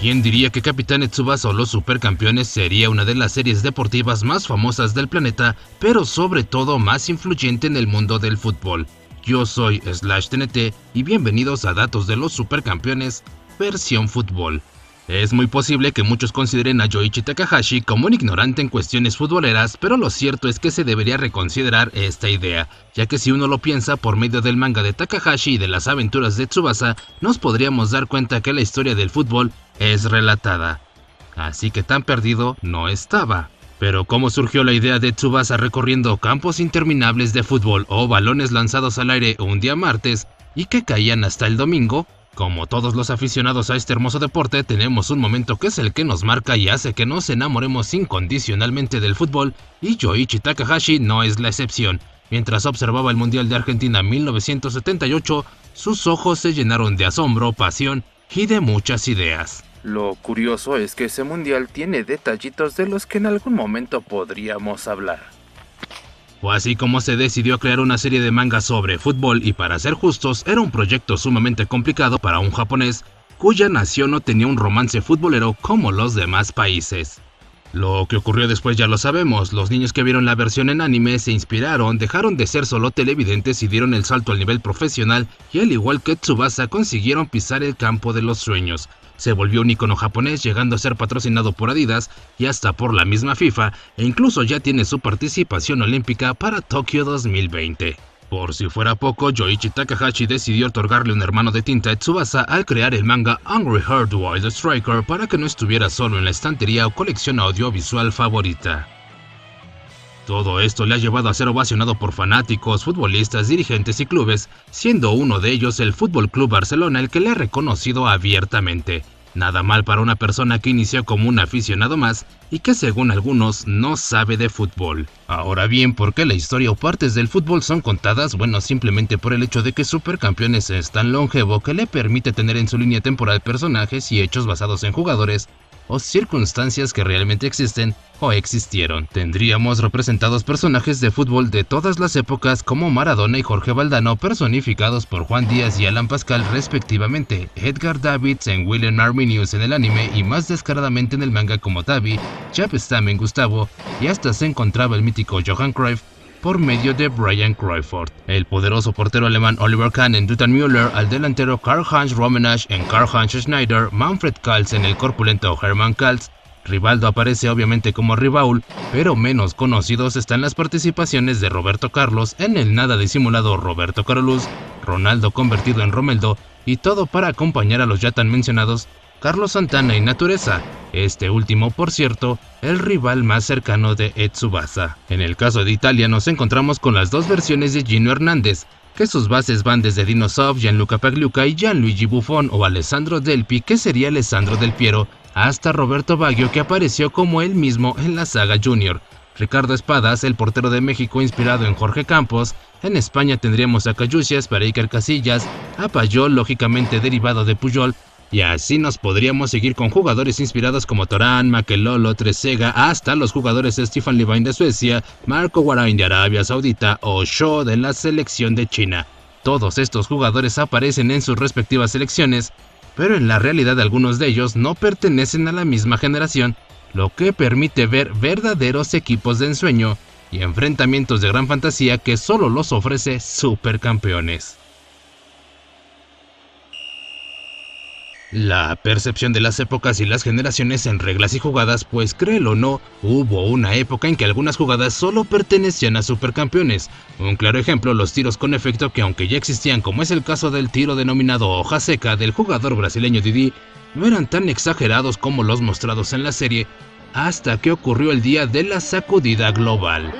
¿Quién diría que Capitán Tsubasa o los Supercampeones sería una de las series deportivas más famosas del planeta, pero sobre todo más influyente en el mundo del fútbol? Yo soy /TNT y bienvenidos a Datos de los Supercampeones, versión fútbol. Es muy posible que muchos consideren a Yoichi Takahashi como un ignorante en cuestiones futboleras, pero lo cierto es que se debería reconsiderar esta idea, ya que si uno lo piensa por medio del manga de Takahashi y de las aventuras de Tsubasa, nos podríamos dar cuenta que la historia del fútbol es relatada. Así que tan perdido no estaba. Pero ¿cómo surgió la idea de Tsubasa recorriendo campos interminables de fútbol o balones lanzados al aire un día martes y que caían hasta el domingo? Como todos los aficionados a este hermoso deporte, tenemos un momento que es el que nos marca y hace que nos enamoremos incondicionalmente del fútbol, y Yoichi Takahashi no es la excepción. Mientras observaba el Mundial de Argentina 1978, sus ojos se llenaron de asombro, pasión y de muchas ideas. Lo curioso es que ese mundial tiene detallitos de los que en algún momento podríamos hablar. Fue así como se decidió crear una serie de mangas sobre fútbol y, para ser justos, era un proyecto sumamente complicado para un japonés cuya nación no tenía un romance futbolero como los demás países. Lo que ocurrió después ya lo sabemos. Los niños que vieron la versión en anime se inspiraron, dejaron de ser solo televidentes y dieron el salto al nivel profesional, y al igual que Tsubasa consiguieron pisar el campo de los sueños. Se volvió un icono japonés, llegando a ser patrocinado por Adidas y hasta por la misma FIFA, e incluso ya tiene su participación olímpica para Tokio 2020. Por si fuera poco, Yoichi Takahashi decidió otorgarle un hermano de tinta a Tsubasa al crear el manga Angry Heart Wild Striker para que no estuviera solo en la estantería o colección audiovisual favorita. Todo esto le ha llevado a ser ovacionado por fanáticos, futbolistas, dirigentes y clubes, siendo uno de ellos el Fútbol Club Barcelona el que le ha reconocido abiertamente. Nada mal para una persona que inició como un aficionado más y que, según algunos, no sabe de fútbol. Ahora bien, ¿por qué la historia o partes del fútbol son contadas? Bueno, simplemente por el hecho de que Supercampeones es tan longevo que le permite tener en su línea temporal personajes y hechos basados en jugadores o circunstancias que realmente existen o existieron. Tendríamos representados personajes de fútbol de todas las épocas como Maradona y Jorge Valdano, personificados por Juan Díaz y Alan Pascal respectivamente, Edgar Davids en William Arminius en el anime y más descaradamente en el manga como Tabi, Jaap Stam en Gustavo, y hasta se encontraba el mítico Johan Cruyff por medio de Brian Cruyfford, el poderoso portero alemán Oliver Kahn en Dutton Müller, al delantero Karl-Heinz Rummenigge en Karl-Heinz Schneider, Manfred Kals en el corpulento Hermann Kals. Rivaldo aparece obviamente como Ribaul, pero menos conocidos están las participaciones de Roberto Carlos en el nada disimulado Roberto Carolus, Ronaldo convertido en Romeldo, y todo para acompañar a los ya tan mencionados Carlos Santana y Natureza, este último, por cierto, el rival más cercano de Tsubasa. En el caso de Italia nos encontramos con las dos versiones de Gino Hernández, que sus bases van desde Dino Zoff, Gianluca Pagliuca y Gianluigi Buffon, o Alessandro Delpi, que sería Alessandro Del Piero, hasta Roberto Baggio, que apareció como él mismo en la saga Junior. Ricardo Espadas, el portero de México inspirado en Jorge Campos. En España tendríamos a Cayucias para Iker Casillas, a Payol, lógicamente derivado de Puyol, y así nos podríamos seguir con jugadores inspirados como Torán, Makelolo, Trezeguet, hasta los jugadores Stefan Levine de Suecia, Marco Guarain de Arabia Saudita o Shaw de la selección de China. Todos estos jugadores aparecen en sus respectivas selecciones, pero en la realidad algunos de ellos no pertenecen a la misma generación, lo que permite ver verdaderos equipos de ensueño y enfrentamientos de gran fantasía que solo los ofrece Supercampeones. La percepción de las épocas y las generaciones en reglas y jugadas, pues créelo o no, hubo una época en que algunas jugadas solo pertenecían a Supercampeones. Un claro ejemplo, los tiros con efecto, que aunque ya existían, como es el caso del tiro denominado hoja seca del jugador brasileño Didi, no eran tan exagerados como los mostrados en la serie, hasta que ocurrió el día de la sacudida global.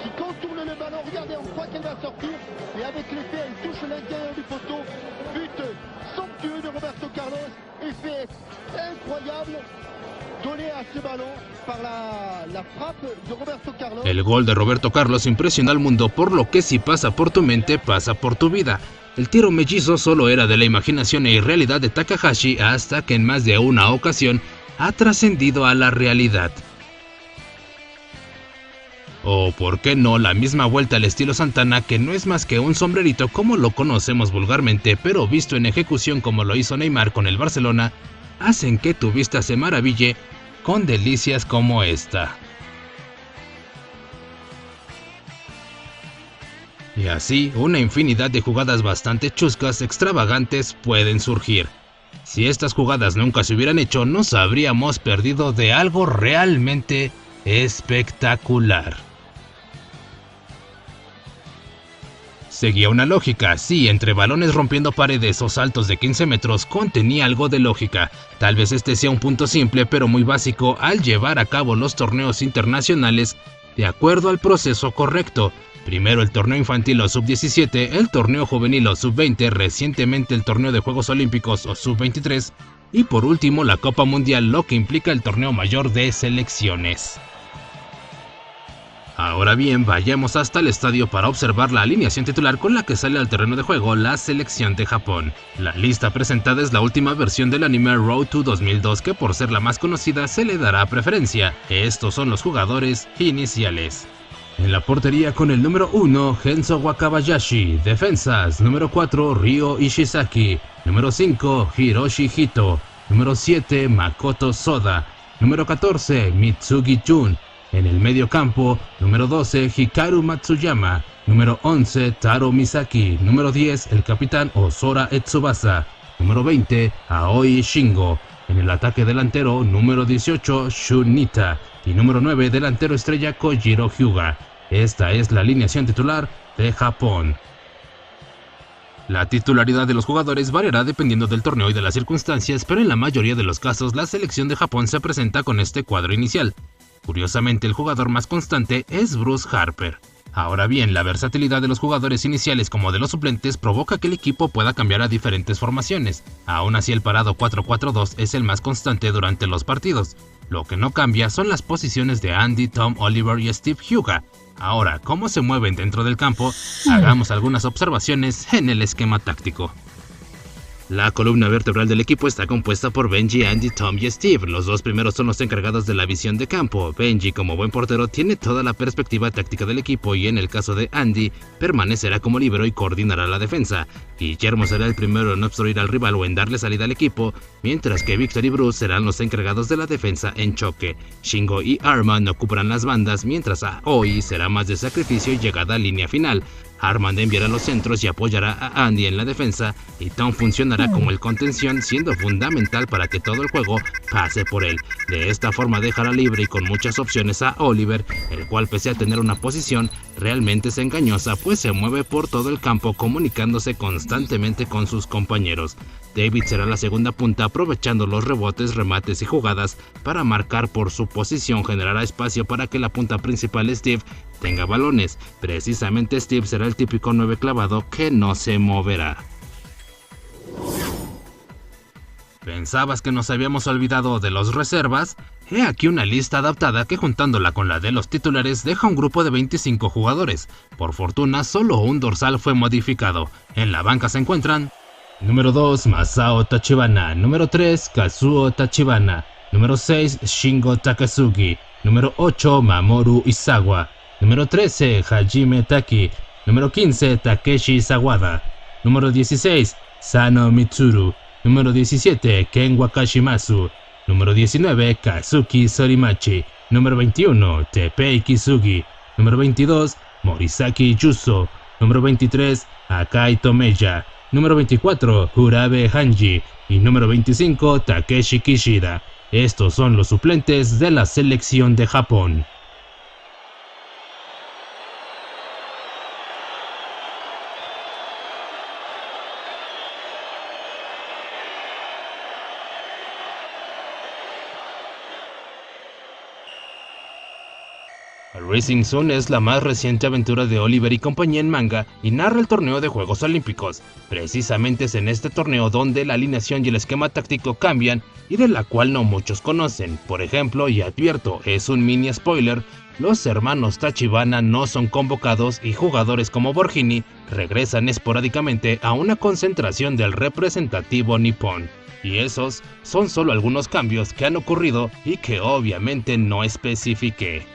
Qui contourne le ballon, regardez, on croit qu'elle va sortir, et avec l'effet, elle touche l'intérieur du poteau. But somptueux de Roberto Carlos, effet incroyable donné a ce ballon par la frappe de Roberto Carlos. El gol de Roberto Carlos impresionó al mundo, por lo que si pasa por tu mente, pasa por tu vida. El tiro mellizo solo era de la imaginación e irrealidad de Takahashi, hasta que en más de una ocasión ha trascendido a la realidad. O por qué no, la misma vuelta al estilo Santana, que no es más que un sombrerito como lo conocemos vulgarmente, pero visto en ejecución como lo hizo Neymar con el Barcelona, hacen que tu vista se maraville con delicias como esta. Y así, una infinidad de jugadas bastante chuscas, extravagantes pueden surgir. Si estas jugadas nunca se hubieran hecho, nos habríamos perdido de algo realmente espectacular. Seguía una lógica, sí, entre balones rompiendo paredes o saltos de 15 metros contenía algo de lógica. Tal vez este sea un punto simple pero muy básico al llevar a cabo los torneos internacionales de acuerdo al proceso correcto. Primero el torneo infantil o sub-17, el torneo juvenil o sub-20, recientemente el torneo de Juegos Olímpicos o sub-23 y por último la Copa Mundial, lo que implica el torneo mayor de selecciones. Ahora bien, vayamos hasta el estadio para observar la alineación titular con la que sale al terreno de juego la selección de Japón. La lista presentada es la última versión del anime Road to 2002 que por ser la más conocida se le dará preferencia. Estos son los jugadores iniciales. En la portería con el número 1, Genso Wakabayashi. Defensas, número 4, Ryo Ishizaki. Número 5, Hiroshi Hito. Número 7, Makoto Soda. Número 14, Mitsugi Jun. En el medio campo, número 12, Hikaru Matsuyama. Número 11, Taro Misaki. Número 10, el capitán Osora Etsubasa. Número 20, Aoi Shingo. En el ataque delantero, número 18, Shunita. Y número 9, delantero estrella Kojiro Hyuga. Esta es la alineación titular de Japón. La titularidad de los jugadores variará dependiendo del torneo y de las circunstancias, pero en la mayoría de los casos la selección de Japón se presenta con este cuadro inicial. Curiosamente, el jugador más constante es Bruce Harper. Ahora bien, la versatilidad de los jugadores iniciales como de los suplentes provoca que el equipo pueda cambiar a diferentes formaciones. Aún así, el parado 4-4-2 es el más constante durante los partidos. Lo que no cambia son las posiciones de Andy, Tom Oliver y Steve Hyuga. Ahora, ¿cómo se mueven dentro del campo? Hagamos algunas observaciones en el esquema táctico. La columna vertebral del equipo está compuesta por Benji, Andy, Tom y Steve. Los dos primeros son los encargados de la visión de campo. Benji, como buen portero, tiene toda la perspectiva táctica del equipo y en el caso de Andy, permanecerá como líbero y coordinará la defensa. Guillermo será el primero en obstruir al rival o en darle salida al equipo, mientras que Victor y Bruce serán los encargados de la defensa en choque. Shingo y Armand ocuparán las bandas, mientras Aoi será más de sacrificio y llegada a línea final. Armand enviará los centros y apoyará a Andy en la defensa, y Tom funcionará como el contención, siendo fundamental para que todo el juego pase por él. De esta forma dejará libre y con muchas opciones a Oliver, el cual pese a tener una posición realmente es engañosa, pues se mueve por todo el campo comunicándose constantemente con sus compañeros. David será la segunda punta, aprovechando los rebotes, remates y jugadas para marcar por su posición. Generará espacio para que la punta principal Steve tenga balones. Precisamente Steve será el típico 9 clavado que no se moverá. ¿Pensabas que nos habíamos olvidado de los reservas? He aquí una lista adaptada que juntándola con la de los titulares deja un grupo de 25 jugadores. Por fortuna, solo un dorsal fue modificado. En la banca se encuentran: número 2, Masao Tachibana. Número 3, Kazuo Tachibana. Número 6, Shingo Takasugi. Número 8, Mamoru Izawa. Número 13, Hajime Taki. Número 15, Takeshi Sawada. Número 16, Sano Mitsuru. Número 17, Ken Wakashimasu. Número 19, Kazuki Sorimachi. Número 21, Teppei Kisugi. Número 22, Morisaki Yuso. Número 23, Akai Tomeya. Número 24, Urabe Hanji. Y número 25, Takeshi Kishida. Estos son los suplentes de la selección de Japón. Rising Sun es la más reciente aventura de Oliver y compañía en manga y narra el torneo de Juegos Olímpicos. Precisamente es en este torneo donde la alineación y el esquema táctico cambian y de la cual no muchos conocen. Por ejemplo, y advierto, es un mini spoiler, los hermanos Tachibana no son convocados y jugadores como Borghini regresan esporádicamente a una concentración del representativo nipón. Y esos son solo algunos cambios que han ocurrido y que obviamente no especifiqué.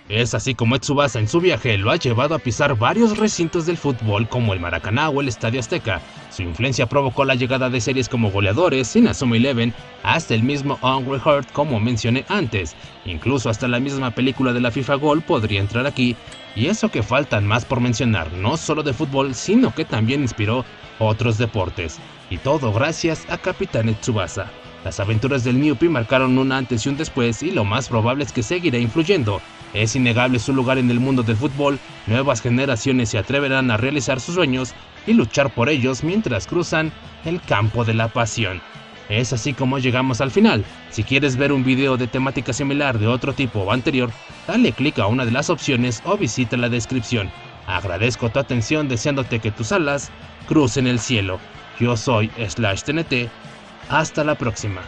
Es así como Tsubasa en su viaje lo ha llevado a pisar varios recintos del fútbol como el Maracaná o el Estadio Azteca. Su influencia provocó la llegada de series como Goleadores, Inazuma Eleven, hasta el mismo Hungry Heart como mencioné antes. Incluso hasta la misma película de la FIFA Goal podría entrar aquí, y eso que faltan más por mencionar, no solo de fútbol, sino que también inspiró otros deportes. Y todo gracias a Capitán Tsubasa. Las aventuras del Newpie marcaron un antes y un después, y lo más probable es que seguirá influyendo. Es innegable su lugar en el mundo del fútbol, nuevas generaciones se atreverán a realizar sus sueños y luchar por ellos mientras cruzan el campo de la pasión. Es así como llegamos al final. Si quieres ver un video de temática similar de otro tipo o anterior, dale clic a una de las opciones o visita la descripción. Agradezco tu atención deseándote que tus alas crucen el cielo. Yo soy /TNT. Hasta la próxima.